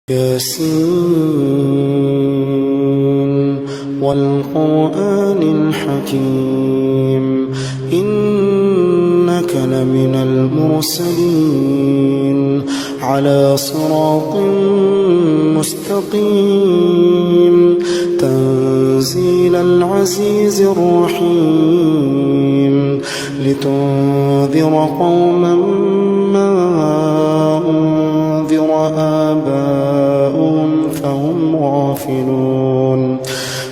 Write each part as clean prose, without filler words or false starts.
ياسين والقرآن الحكيم إنك لمن المرسلين على صراط مستقيم تنزيل العزيز الرحيم لتنذر قوما ما أنذر آباؤهم فهم غافلون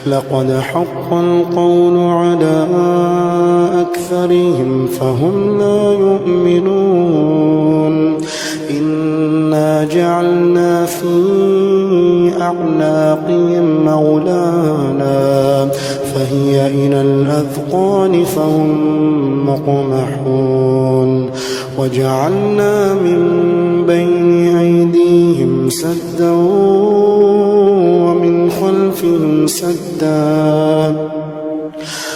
لقد حق القول على أكثرهم فهم لا يؤمنون إنا جعلنا في أعناقهم أغلالا فهي إلى الأذقان فهم مقمحون وجعلنا من بين أيديهم سدا ومن خلفهم سدا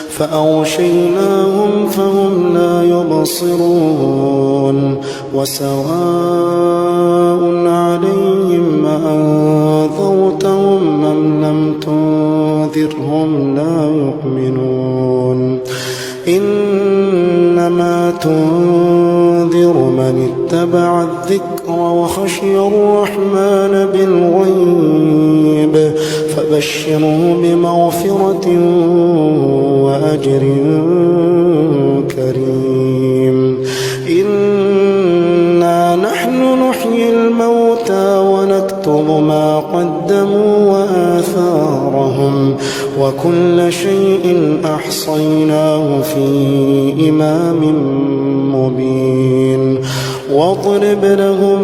فأغشيناهم فهم لا يبصرون وسواء عليهم أأنذرتهم أم لم تنذرهم لا يؤمنون إنما تنذر من اتبع الذكر وخشي الرحمن بالغيب فبشره بمغفرة وأجر كريم إنا نحن نحيي الموتى ونكتب ما قدموا وآثارهم وكل شيء أحصيناه في إمام مبين واضرب لهم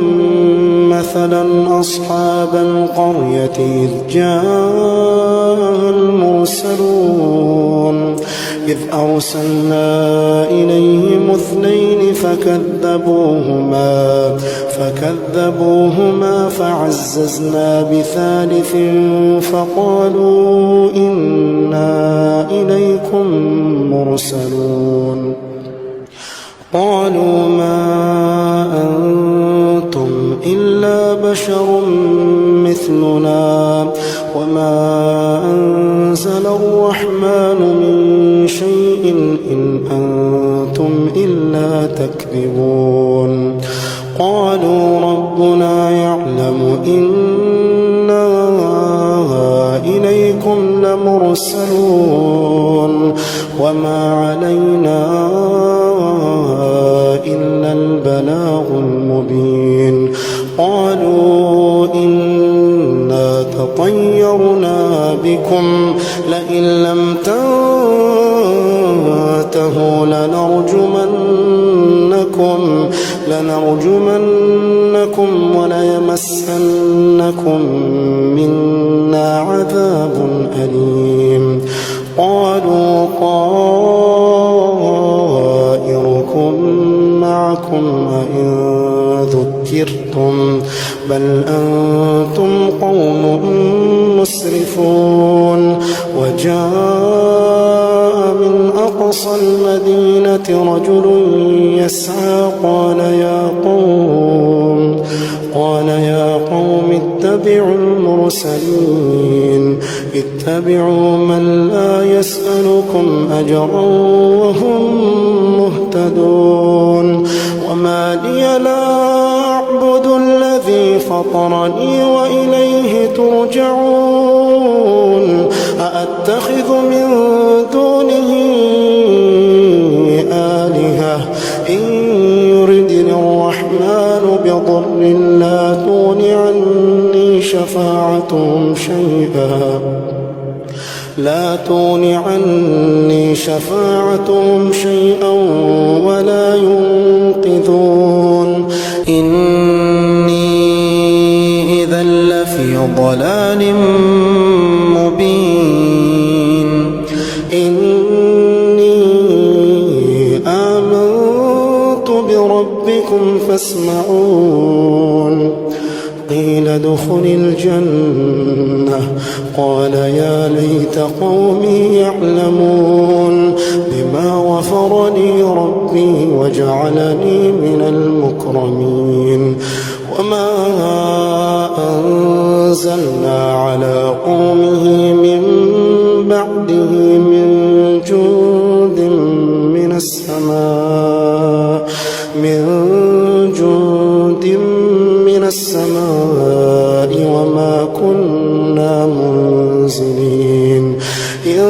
مثلا أصحاب القرية إذ جاء المرسلون إذ أرسلنا إليهم اثنين فكذبوهما فعززنا بثالث فقالوا إنا إليكم مرسلون قالوا ما أنتم إلا بشر مثلنا وما أنزل الرحمن من شيء إن أنتم إلا تكذبون قالوا ربنا يعلم إنا إليكم لمرسلون وما علينا إلا البلاغ المبين قالوا إنا تطيرنا بكم لئن لم تنتهوا لنرجمنكم وليمسنكم منا عذاب أليم قالوا طائركم معكم وإن ذكرتم بل أنتم قوم مسرفون وجاء من أقصى المدينة رجل يسعى قال يا قوم اتبعوا المرسلين اتبعوا من لا يسألكم أجرا وهم مهتدون وما لي لا أعبد الذي فطرني وإليه ترجعون أأتخذ من دونه آلهة إن يردني الرحمن بضر لا تغن عني شفاعتهم شيئا ولا ينقذون إني إذا لفي ضلال مبين إني آمنت بربكم فاسمعون قيل ادخل الجنة قال يا ليت قومي يعلمون بما غفر لي ربي وجعلني من المكرمين وما أنزلنا على قومه من بعده من جند من السماء وما كنا منزلين إن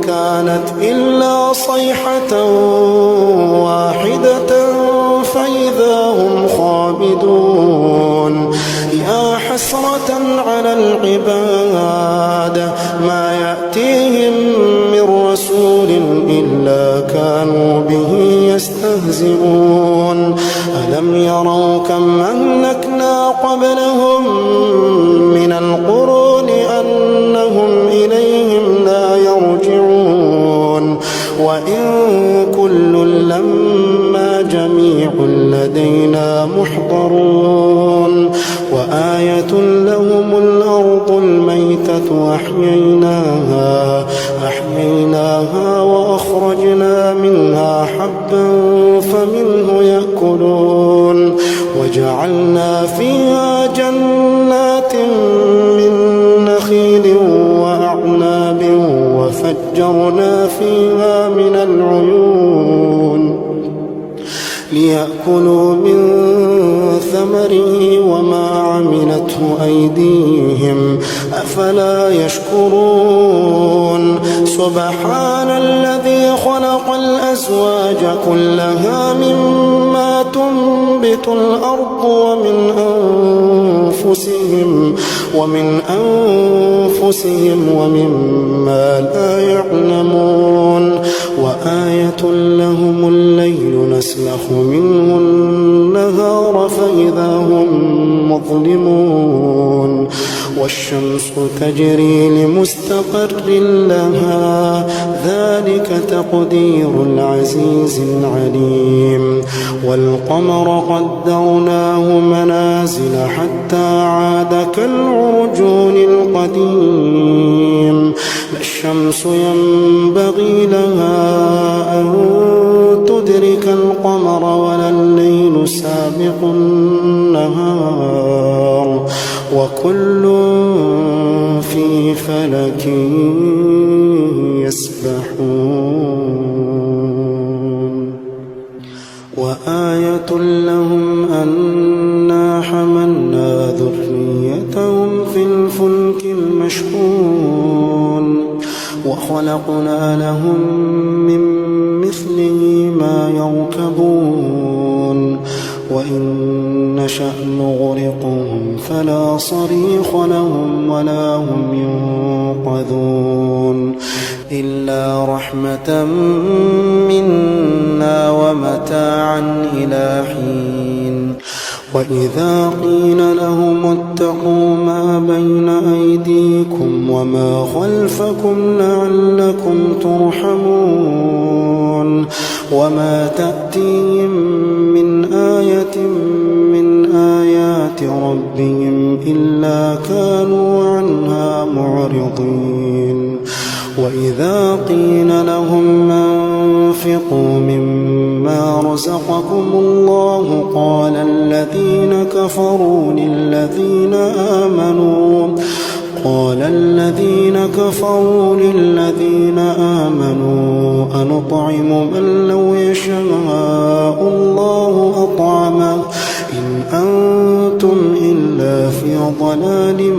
كانت إلا صيحة واحدة فإذا هم خامدون يا حسرة على العباد ما يأتيهم من رسول إلا كانوا به يستهزئون ألم يروا كم أهلكنا قبلهم من القرون أنهم إليهم لا يرجعون وإن كل لما جميع لدينا محضرون وآية لهم الأرض الميتة أحييناها وأخرجنا منها حبا فمنه يأكلون وجعلنا فيها جنات من نخيل وأعناب وفجرنا فيها من العيون ليأكلوا من ثمره وما عملته أيديهم أفلا يشكرون سبحان الذي خلق الأزواج كلها مما تنبت الأرض ومن أنفسهم ومما لا يعلمون وآية لهم الليل نسلخ منه النهار فإذا هم مظلمون والشمس تجري لمستقر لها ذلك تقدير العزيز العليم والقمر قدرناه منازل حتى عاد كالعرجون القديم لا الشمس ينبغي لها أن تدرك القمر ولا الليل سابق النهار وكل في فلك يسبحون وآية لهم أنا حملنا ذريتهم في الفلك المشحون وخلقنا لهم من مثله ما يركبون وإن نشأ نغرقهم فلا صريخ لهم ولا هم ينقذون إلا رحمة منا ومتاعا إلى حين وإذا قيل لهم اتقوا ما بين أيديكم وما خلفكم لعلكم ترحمون وما تأتيهم من آية من آيات ربهم إلا كانوا عنها معرضين وإذا قيل لهم أنفقوا مما رزقكم الله قال الذين كفروا للذين آمنوا أنطعم من لو يشاء الله أطعمه إن أنتم إلا في ضلال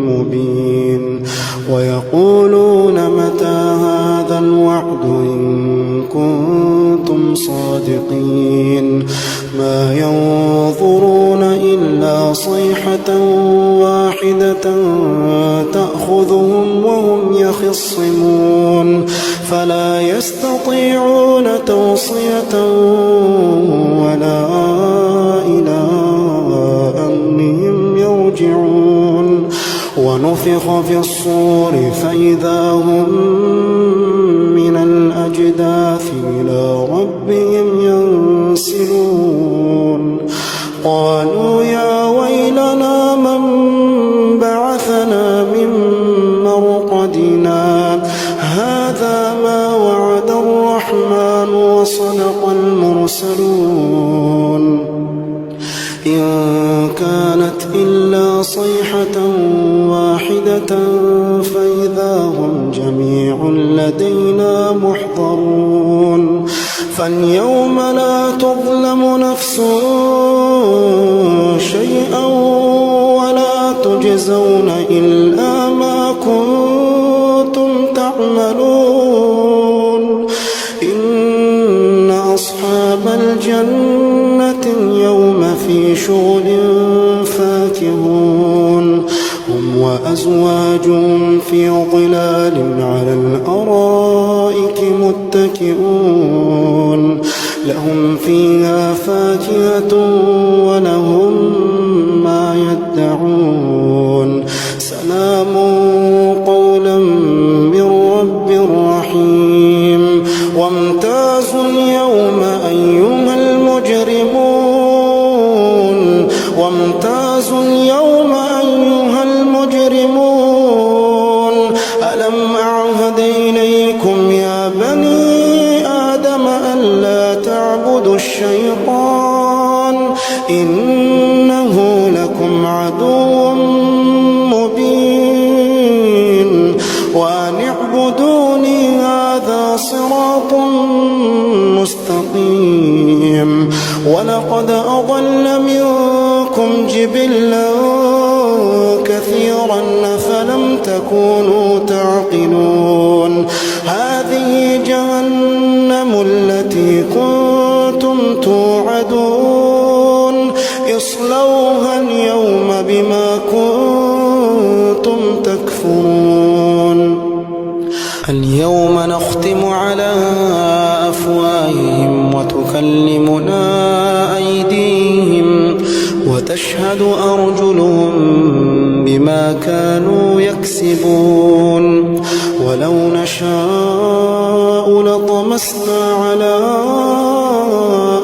مبين ويقولون متى هذا الوعد إن كنتم صادقين ما ينظرون إلا صيحة واحدة تأخذهم وهم يخصمون فلا يستطيعون توصية ولا إلى أهلهم يرجعون ونفخ في الصور فإذا هم من الأجداث إلى ربهم ينسلون قالوا يا ويلنا من بعثنا من مرقدنا هذا ما وعد الرحمن وصدق المرسلون إن كانت إلا فأخذتها صيحة واحدة فإذا هم جميع لدينا محضرون فاليوم لا تظلم نفس شيئا ولا تجزون إلا ما كنتم تعملون إن أصحاب الجنة اليوم في شغل فاكهون هم وأزواجهم في ظلال على الأرائك متكئون لهم فيها فاكهة ولهم ما يدعون سلام قولا من رب رحيم وامتازوا اليوم أيها المجرمون وامتازوا اليوم أيها المجرمون ألم أعهد إليكم يا بني آدم ألا تعبدوا الشيطان إنه لكم عدو مبين وأن اعبدوني هذا صراط مستقيم ولقد أضل منكم جبلا كثيرا أفلم تكونوا تعقلون هذه جهنم التي كنتم توعدون اصلوها اليوم بما كنتم تكفرون اليوم نختم على أفواههم وتكلمنا أيديهم وتشهد أرجلهم بما كانوا يكسبون ولو نشاء لطمسنا على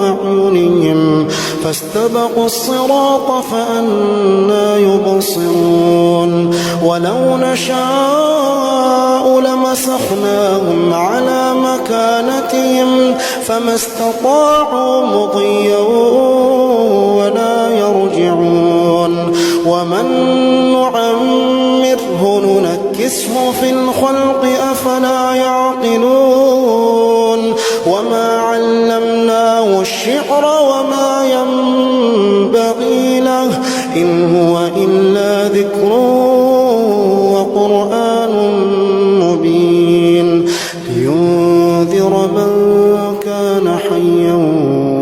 أعينهم فاستبقوا الصراط فأنى يبصرون ولو نشاء لمسخناهم على مكانتهم فما استطاعوا مضيا ولا يرجعون ومن نعمره ننكسه في الخلق أفلا يعقلون وما علمناه الشعر وما ينبغي له إن هو إلا ذكر وقرآن مبين لينذر من كان حيا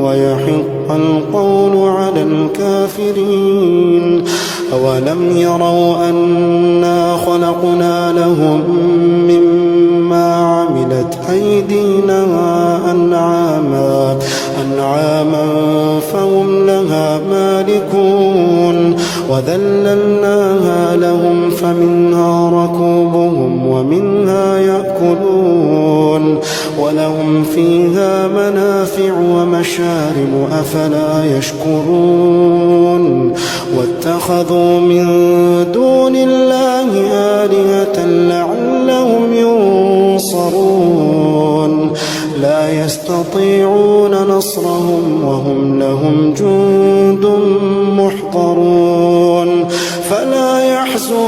ويحق القول على الكافرين أولم يروا أنا خلقنا لهم مما عملت أيدينا أنعاما فهم لها مالكون وذللناها لهم فمنها ركوبهم ومنها يأكلون ولهم فيها منافع ومشارب أفلا يشكرون واتخذوا من دون الله آلهة لعلهم ينصرون لا يستطيعون نصرهم وهم لهم جند محضرون فلا يحزنك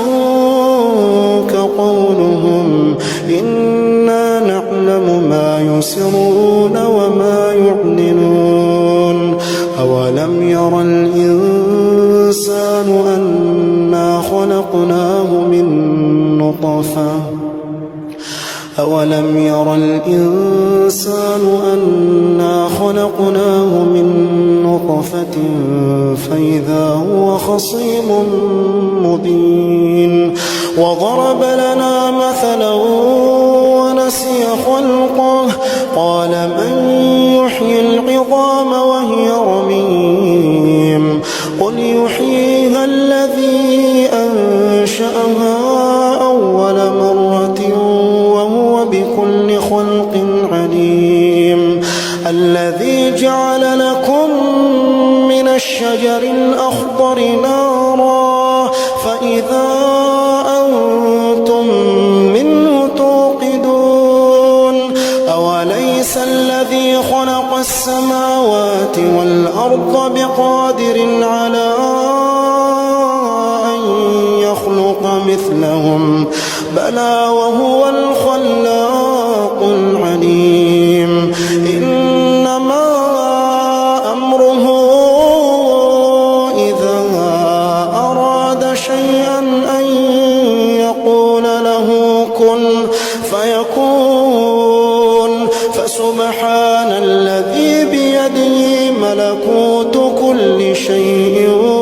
قولهم إنا نعلم ما يسرون وما يعلنون أولم ير الإنسان أنا خلقناه من نطفة أولم ير الإنسان أنا خلقناه من نطفة فإذا هو خصيم مبين وضرب لنا مثلا ونسي خلقه قال من يحيي العظام وهي رميم قل يحييها الذي أنشأها أول مرة وهو بكل خلق عليم الذي جعل لكم من الشجر الأخضر نارا فإذا أنتم منه توقدون أوليس الذي خلق السماوات والأرض بقادر على أن مثلهم بلى وهو الخلاق العليم إنما أمره إذا أراد شيئا أن يقول له كن فيكون فسبحان الذي بيده ملكوت كل شيء